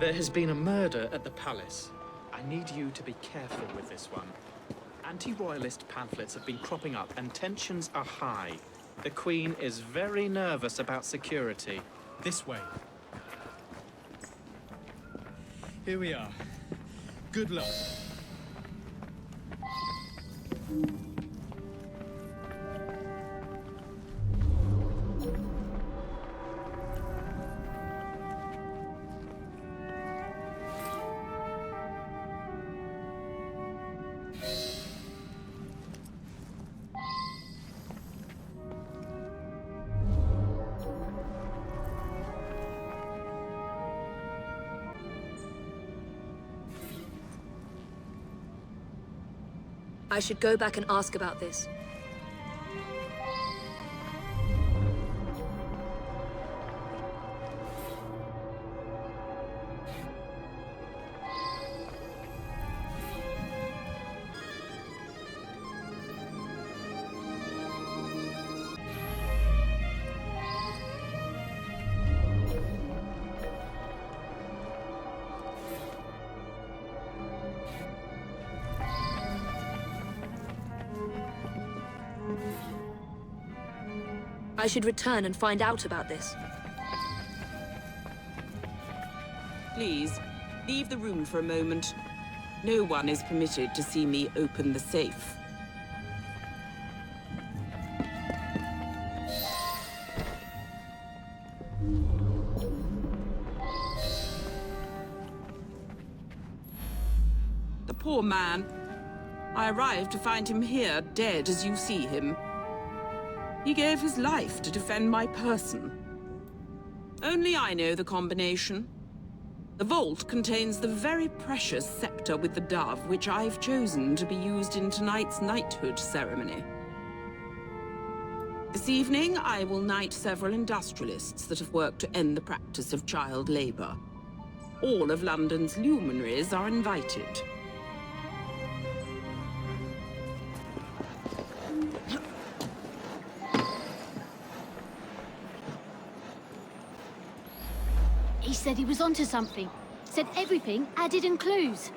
There has been a murder at the palace. I need you to be careful with this one. Anti-royalist pamphlets have been cropping up and tensions are high. The Queen is very nervous about security. This way. Here we are. Good luck. I should go back and ask about this. I should return and find out about this. Please, leave the room for a moment. No one is permitted to see me open the safe. The poor man. I arrived to find him here, dead as you see him. He gave his life to defend my person. Only I know the combination. The vault contains the very precious scepter with the dove, which I've chosen to be used in tonight's knighthood ceremony. This evening, I will knight several industrialists that have worked to end the practice of child labor. All of London's luminaries are invited. He said he was onto something. Said everything added in clues.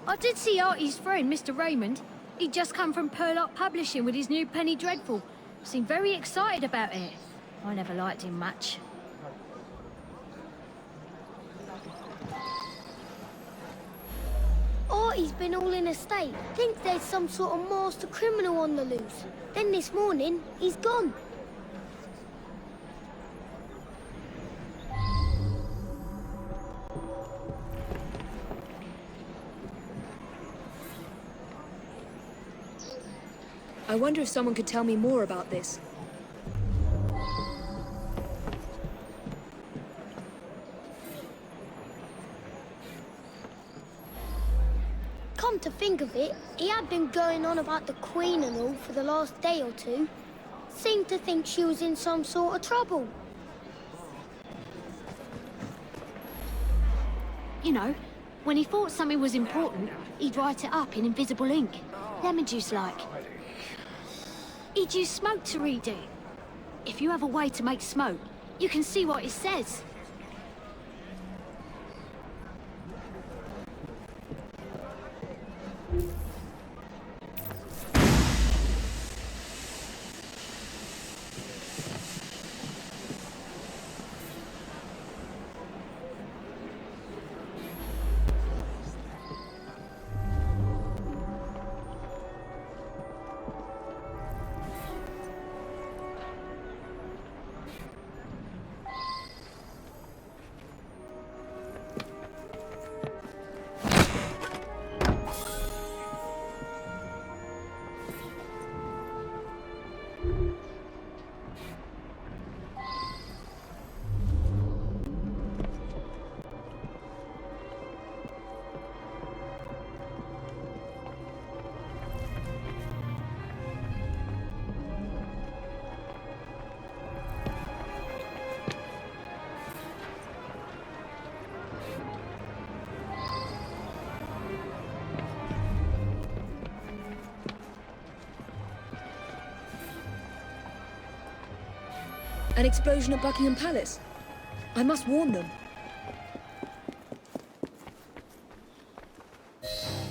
I did see Artie's friend, Mr. Raymond. He'd just come from Purlock Publishing with his new Penny Dreadful. Seemed very excited about it. I never liked him much. Artie's been all in a state. Thinks there's some sort of master criminal on the loose. Then this morning, he's gone. I wonder if someone could tell me more about this. Come to think of it, he had been going on about the Queen and all for the last day or two. Seemed to think she was in some sort of trouble. You know, when he thought something was important, he'd write it up in invisible ink. Lemon juice like. He'd use smoke to read it. If you have a way to make smoke, you can see what it says. An explosion at Buckingham Palace. I must warn them.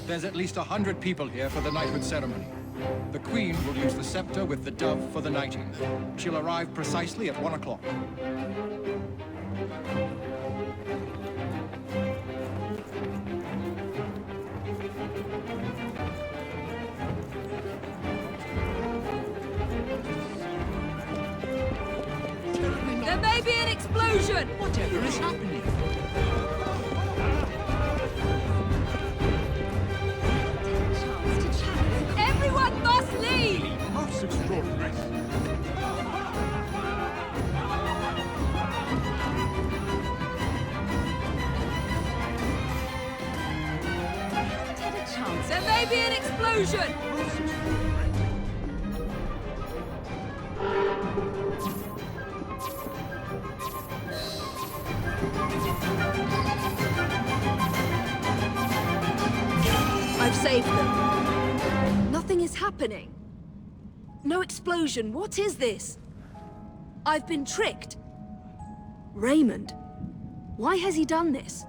There's at least 100 people here for the knighthood ceremony. The Queen will use the scepter with the dove for the knighting. She'll arrive precisely at 1 o'clock. There may be an explosion! Whatever is happening? Everyone must leave! Most extraordinary. There may be an explosion! I've saved them. Nothing is happening. No explosion. What is this? I've been tricked. Raymond. Why has he done this?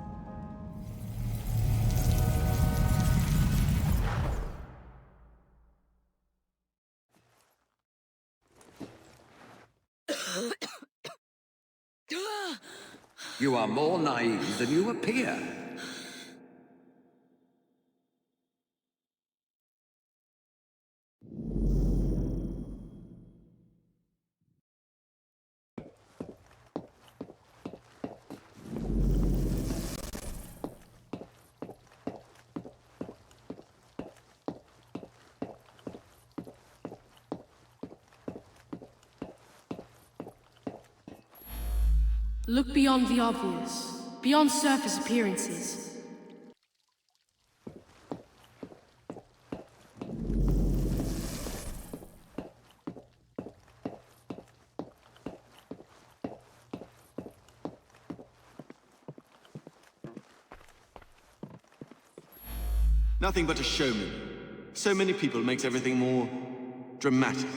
You are more naive than you appear. Look beyond the obvious, beyond surface appearances. Nothing but a showman. So many people makes everything more dramatic.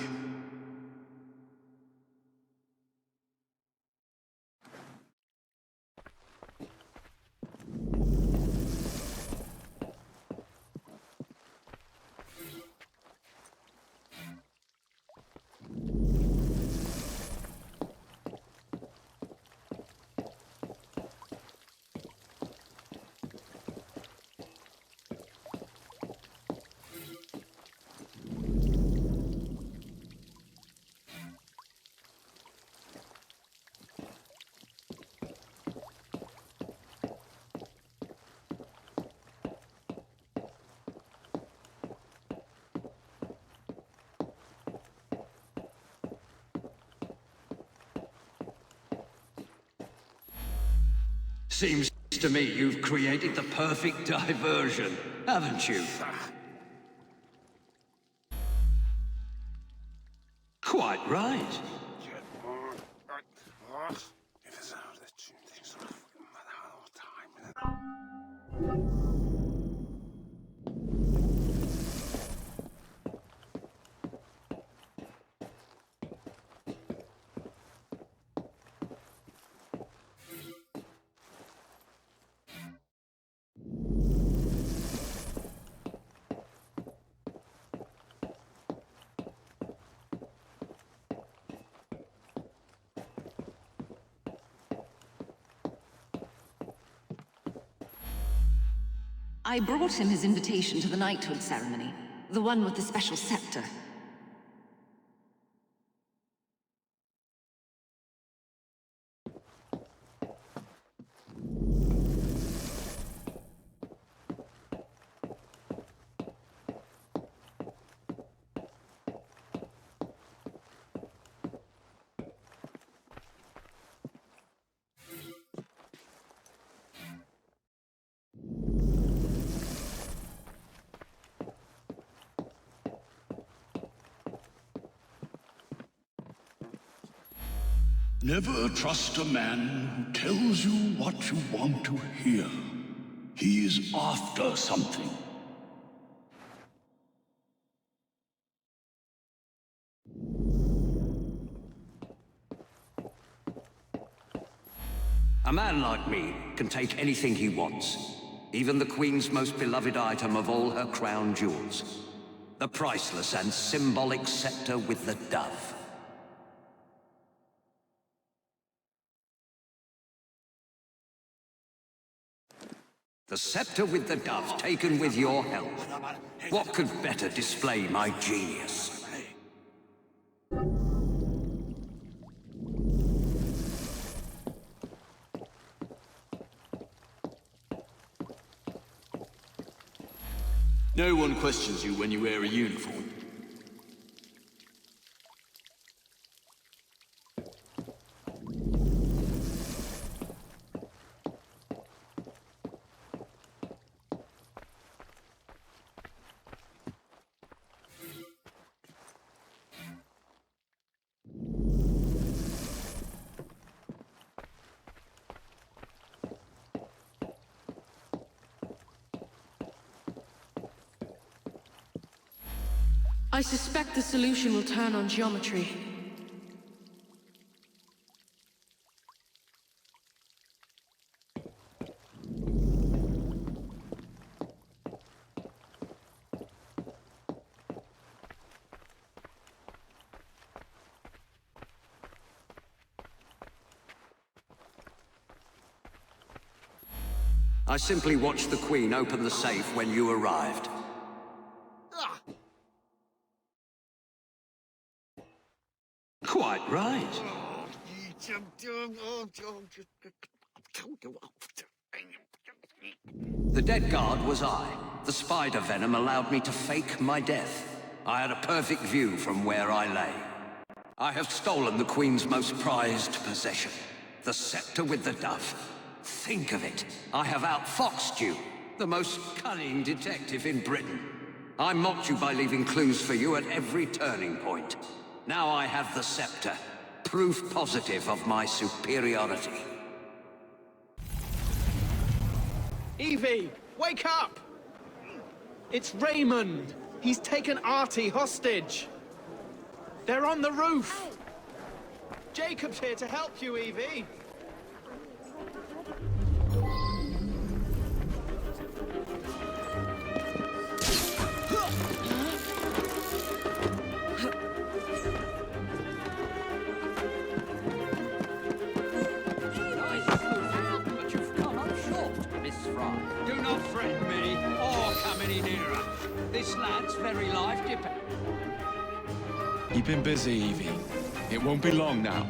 Seems to me you've created the perfect diversion, haven't you? Quite right. I brought him his invitation to the knighthood ceremony. The one with the special scepter. Never trust a man who tells you what you want to hear. He is after something. A man like me can take anything he wants. Even the Queen's most beloved item of all her crown jewels. The priceless and symbolic scepter with the dove. The scepter with the dove, taken with your help. What could better display my genius? No one questions you when you wear a uniform. I suspect the solution will turn on geometry. I simply watched the Queen open the safe when you arrived. Quite right. The dead guard was I. The spider venom allowed me to fake my death. I had a perfect view from where I lay. I have stolen the Queen's most prized possession, the scepter with the dove. Think of it. I have outfoxed you, the most cunning detective in Britain. I mocked you by leaving clues for you at every turning point. Now I have the scepter, proof positive of my superiority. Evie, wake up! It's Raymond. He's taken Artie hostage. They're on the roof. Jacob's here to help you, Evie. Do not threaten me, or come any nearer. This lad's very life depends. Keep him busy, Evie. It won't be long now.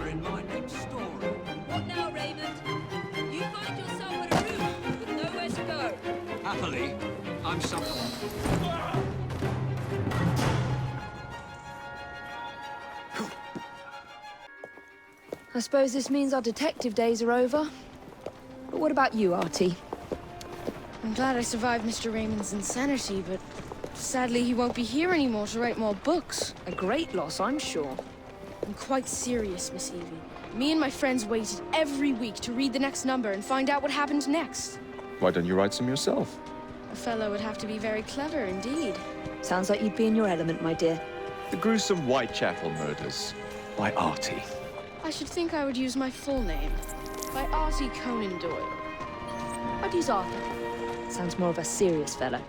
In my next story. What now, Raymond? You find yourself at a room with nowhere to go. Happily, I'm somewhere. I suppose this means our detective days are over. But what about you, Artie? I'm glad I survived Mr. Raymond's insanity, but sadly he won't be here anymore to write more books. A great loss, I'm sure. I'm quite serious, Miss Evie. Me and my friends waited every week to read the next number and find out what happened next. Why don't you write some yourself? A fellow would have to be very clever indeed. Sounds like you'd be in your element, my dear. The gruesome Whitechapel murders by Artie. I should think I would use my full name. By Artie Conan Doyle. I'd use Arthur. Sounds more of a serious fellow.